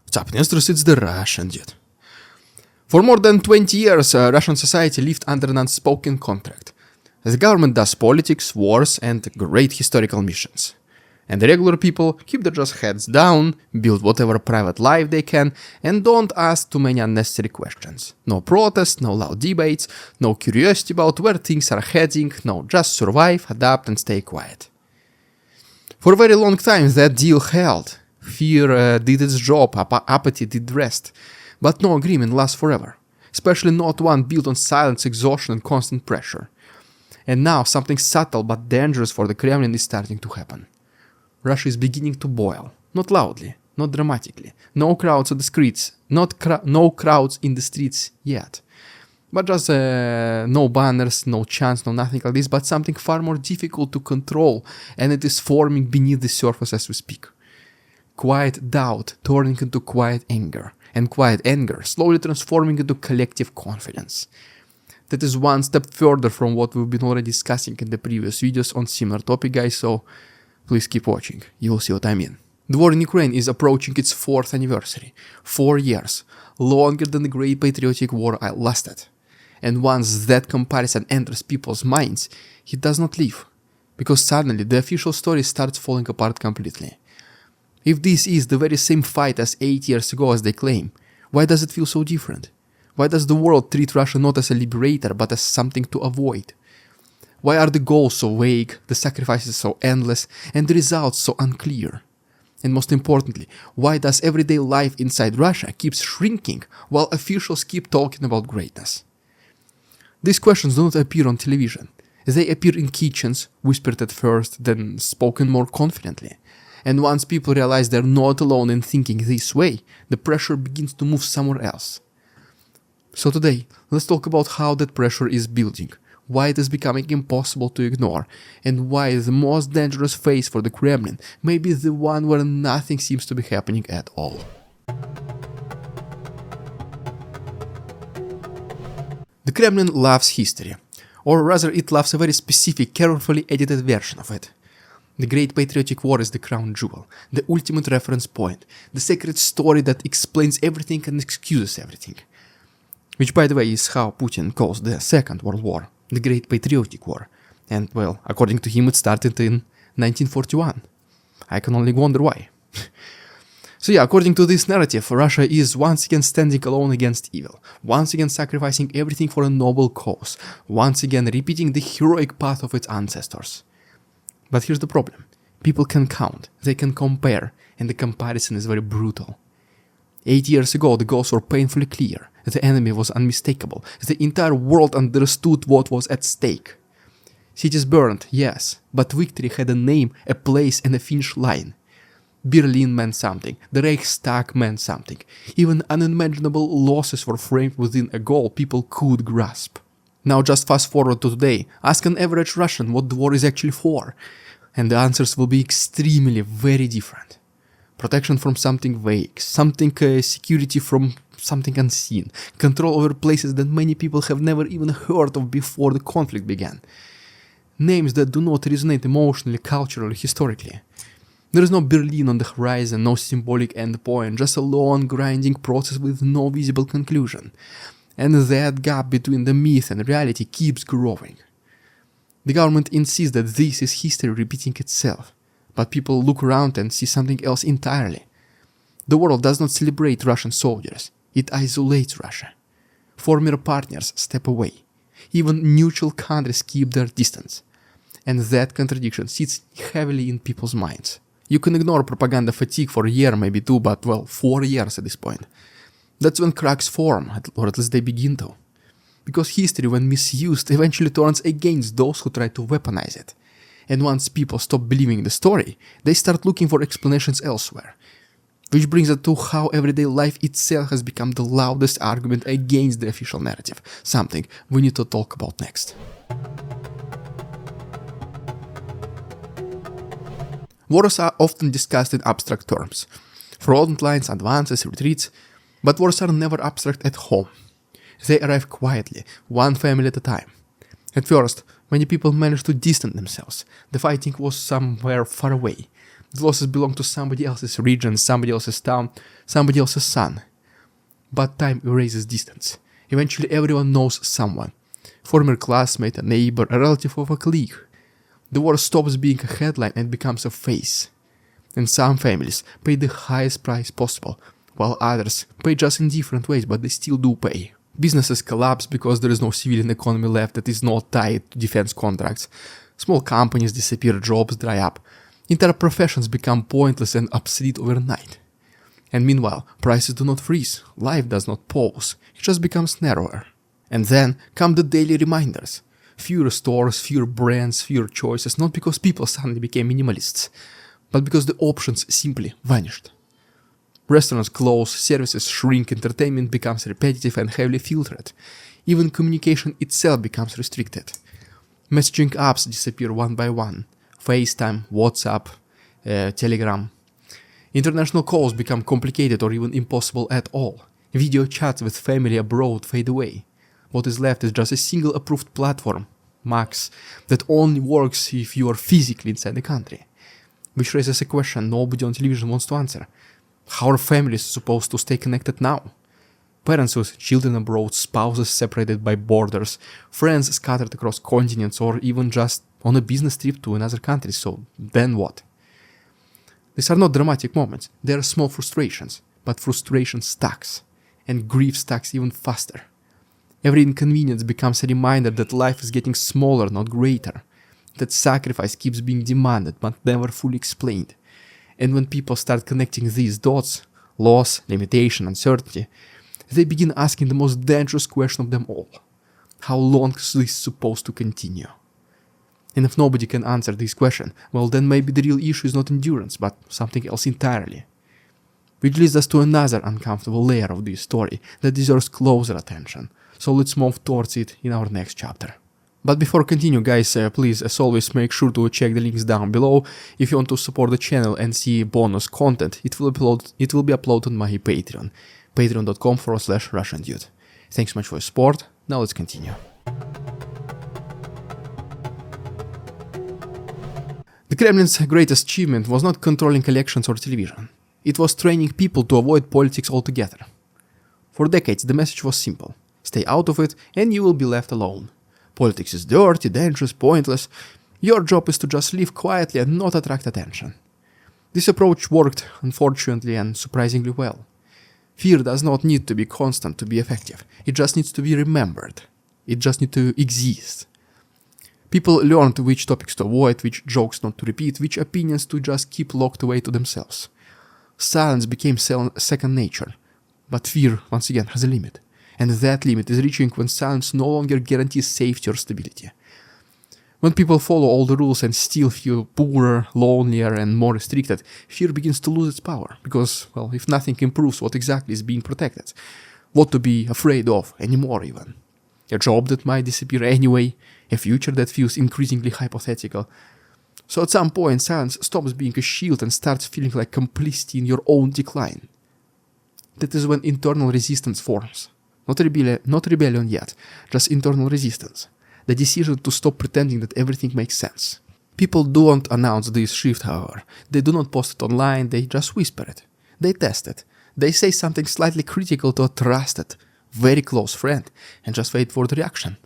What's up, investors? It's the Russian dude. For more than 20 years, Russian society lived under an unspoken contract. The government does politics, wars, and great historical missions. And the regular people keep their just heads down, build whatever private life they can, and don't ask too many unnecessary questions. No protests, no loud debates, no curiosity about where things are heading, no, just survive, adapt, and stay quiet. For a very long time that deal held. Fear did its job, apathy did the rest. But no agreement lasts forever, especially not one built on silence, exhaustion, and constant pressure. And now something subtle but dangerous for the Kremlin is starting to happen. Russia is beginning to boil, not loudly, not dramatically, no crowds on the streets, no crowds in the streets yet. But just no banners, no chants, no nothing like this, but something far more difficult to control, and it is forming beneath the surface as we speak. Quiet doubt turning into quiet anger, and quiet anger slowly transforming into collective confidence. That is one step further from what we've been already discussing in the previous videos on similar topic, guys, so please keep watching, you will see what I mean. The war in Ukraine is approaching its 4th anniversary, 4 years, longer than the Great Patriotic War lasted. And once that comparison enters people's minds, it does not leave, because suddenly the official story starts falling apart completely. If this is the very same fight as 8 years ago as they claim, why does it feel so different? Why does the world treat Russia not as a liberator but as something to avoid? Why are the goals so vague, the sacrifices so endless, and the results so unclear? And most importantly, why does everyday life inside Russia keeps shrinking while officials keep talking about greatness? These questions do not appear on television. They appear in kitchens, whispered at first, then spoken more confidently. And once people realize they're not alone in thinking this way, the pressure begins to move somewhere else. So today, let's talk about how that pressure is building, why it is becoming impossible to ignore, and why the most dangerous phase for the Kremlin may be the one where nothing seems to be happening at all. The Kremlin loves history, or rather it loves a very specific, carefully edited version of it. The Great Patriotic War is the crown jewel, the ultimate reference point, the sacred story that explains everything and excuses everything. Which, by the way, is how Putin calls the Second World War, the Great Patriotic War. And, well, according to him, it started in 1941. I can only wonder why. So yeah, according to this narrative, Russia is once again standing alone against evil, once again sacrificing everything for a noble cause, once again repeating the heroic path of its ancestors. But here's the problem. People can count, they can compare, and the comparison is very brutal. 8 years ago, the goals were painfully clear, the enemy was unmistakable, the entire world understood what was at stake. Cities burned, yes, but victory had a name, a place, and a finish line. Berlin meant something, the Reichstag meant something, even unimaginable losses were framed within a goal people could grasp. Now just fast forward to today, ask an average Russian what the war is actually for, and the answers will be extremely very different. Protection from something vague, something security from something unseen, control over places that many people have never even heard of before the conflict began. Names that do not resonate emotionally, culturally, historically. There is no Berlin on the horizon, no symbolic endpoint, just a long grinding process with no visible conclusion. And that gap between the myth and reality keeps growing. The government insists that this is history repeating itself, but people look around and see something else entirely. The world does not celebrate Russian soldiers, it isolates Russia. Former partners step away. Even neutral countries keep their distance. And that contradiction sits heavily in people's minds. You can ignore propaganda fatigue for a year, maybe two, but well, 4 years at this point. That's when cracks form, or at least they begin to. Because history, when misused, eventually turns against those who try to weaponize it. And once people stop believing the story, they start looking for explanations elsewhere. Which brings us to how everyday life itself has become the loudest argument against the official narrative, something we need to talk about next. Wars are often discussed in abstract terms. Front lines, advances, retreats. But wars are never abstract at home. They arrive quietly, one family at a time. At first, many people managed to distance themselves. The fighting was somewhere far away. The losses belong to somebody else's region, somebody else's town, somebody else's son. But time erases distance. Eventually everyone knows someone. Former classmate, a neighbor, a relative of a colleague. The war stops being a headline and becomes a face. And some families pay the highest price possible, while others pay just in different ways, but they still do pay. Businesses collapse because there is no civilian economy left that is not tied to defense contracts. Small companies disappear, jobs dry up. Entire professions become pointless and obsolete overnight. And meanwhile, prices do not freeze, life does not pause, it just becomes narrower. And then come the daily reminders. Fewer stores, fewer brands, fewer choices, not because people suddenly became minimalists, but because the options simply vanished. Restaurants close, services shrink, entertainment becomes repetitive and heavily filtered. Even communication itself becomes restricted. Messaging apps disappear one by one. FaceTime, WhatsApp, Telegram. International calls become complicated or even impossible at all. Video chats with family abroad fade away. What is left is just a single approved platform, Max, that only works if you are physically inside the country. Which raises a question nobody on television wants to answer. How are families supposed to stay connected now? Parents with children abroad, spouses separated by borders, friends scattered across continents, or even just on a business trip to another country, so then what? These are not dramatic moments, they are small frustrations, but frustration stacks, and grief stacks even faster. Every inconvenience becomes a reminder that life is getting smaller, not greater, that sacrifice keeps being demanded but never fully explained. And when people start connecting these dots, loss, limitation, uncertainty, they begin asking the most dangerous question of them all. How long is this supposed to continue? And if nobody can answer this question, well then maybe the real issue is not endurance, but something else entirely. Which leads us to another uncomfortable layer of this story that deserves closer attention, so let's move towards it in our next chapter. But before continue guys, please as always make sure to check the links down below if you want to support the channel and see bonus content. It will be uploaded on my Patreon, patreon.com/RussianDude. Thanks so much for your support, now let's continue. The Kremlin's greatest achievement was not controlling elections or television. It was training people to avoid politics altogether. For decades the message was simple. Stay out of it and you will be left alone. Politics is dirty, dangerous, pointless. Your job is to just live quietly and not attract attention. This approach worked, unfortunately, and surprisingly well. Fear does not need to be constant to be effective. It just needs to be remembered. It just needs to exist. People learned which topics to avoid, which jokes not to repeat, which opinions to just keep locked away to themselves. Silence became second nature. But fear, once again, has a limit. And that limit is reaching when silence no longer guarantees safety or stability. When people follow all the rules and still feel poorer, lonelier, and more restricted, fear begins to lose its power. Because, well, if nothing improves, what exactly is being protected? What to be afraid of anymore even? A job that might disappear anyway, a future that feels increasingly hypothetical. So at some point, silence stops being a shield and starts feeling like complicity in your own decline. That is when internal resistance forms. Not rebellion yet, just internal resistance. The decision to stop pretending that everything makes sense. People don't announce this shift, however. They do not post it online, they just whisper it. They test it. They say something slightly critical to a trusted, very close friend, and just wait for the reaction.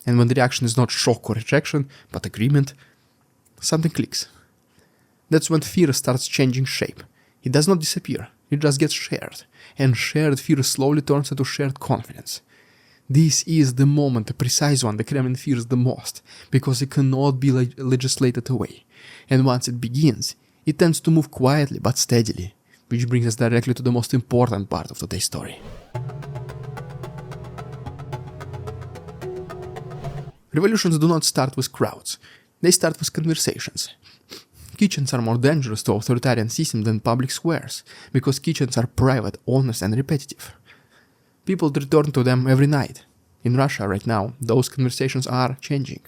And when the reaction is not shock or rejection, but agreement, something clicks. That's when fear starts changing shape. It does not disappear, it just gets shared. And shared fear slowly turns into shared confidence. This is the moment, the precise one, the Kremlin fears the most, because it cannot be legislated away. And once it begins, it tends to move quietly but steadily, which brings us directly to the most important part of today's story. Revolutions do not start with crowds, they start with conversations. Kitchens are more dangerous to authoritarian systems than public squares, because kitchens are private, honest, and repetitive. People return to them every night. In Russia right now, those conversations are changing.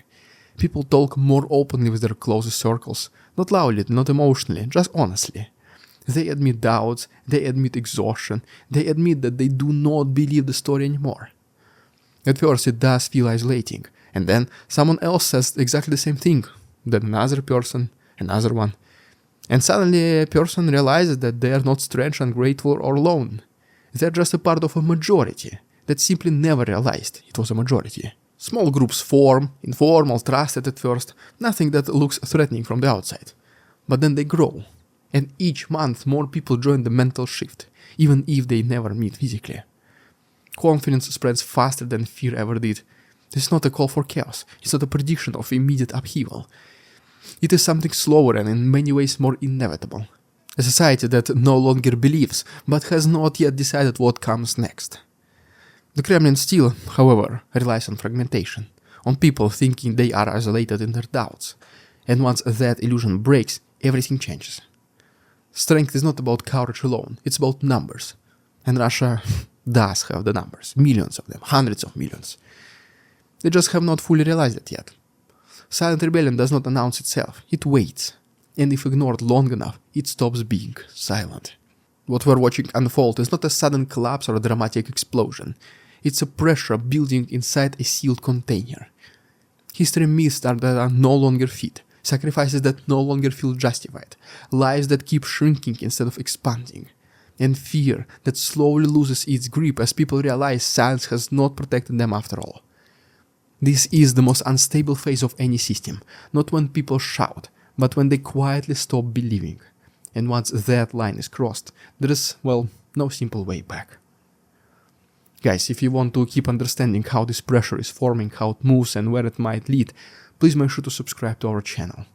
People talk more openly with their closest circles, not loudly, not emotionally, just honestly. They admit doubts, they admit exhaustion, they admit that they do not believe the story anymore. At first it does feel isolating, and then someone else says exactly the same thing, then another person, another one. And suddenly a person realizes that they are not strange, ungrateful, or alone. They're just a part of a majority that simply never realized it was a majority. Small groups form, informal, trusted at first, nothing that looks threatening from the outside. But then they grow, and each month more people join the mental shift, even if they never meet physically. Confidence spreads faster than fear ever did. This is not a call for chaos, it's not a prediction of immediate upheaval. It is something slower and in many ways more inevitable. A society that no longer believes, but has not yet decided what comes next. The Kremlin still, however, relies on fragmentation, on people thinking they are isolated in their doubts. And once that illusion breaks, everything changes. Strength is not about courage alone, it's about numbers. And Russia does have the numbers, millions of them, hundreds of millions. They just have not fully realized it yet. Silent rebellion does not announce itself, it waits. And if ignored long enough, it stops being silent. What we're watching unfold is not a sudden collapse or a dramatic explosion. It's a pressure building inside a sealed container. History myths that are no longer fit, sacrifices that no longer feel justified, lies that keep shrinking instead of expanding, and fear that slowly loses its grip as people realize silence has not protected them after all. This is the most unstable phase of any system, not when people shout, but when they quietly stop believing. And once that line is crossed, there is, well, no simple way back. Guys, if you want to keep understanding how this pressure is forming, how it moves and where it might lead, please make sure to subscribe to our channel.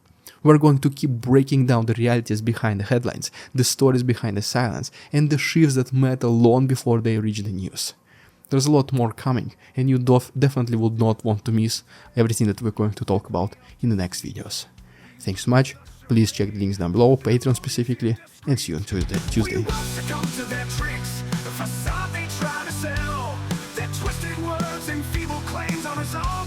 We're going to keep breaking down the realities behind the headlines, the stories behind the silence, and the shifts that matter long before they reach the news. There's a lot more coming, and you definitely would not want to miss everything that we're going to talk about in the next videos. Thanks so much, please check the links down below, Patreon specifically, and see you on Tuesday. Twisted words and feeble claims on us all.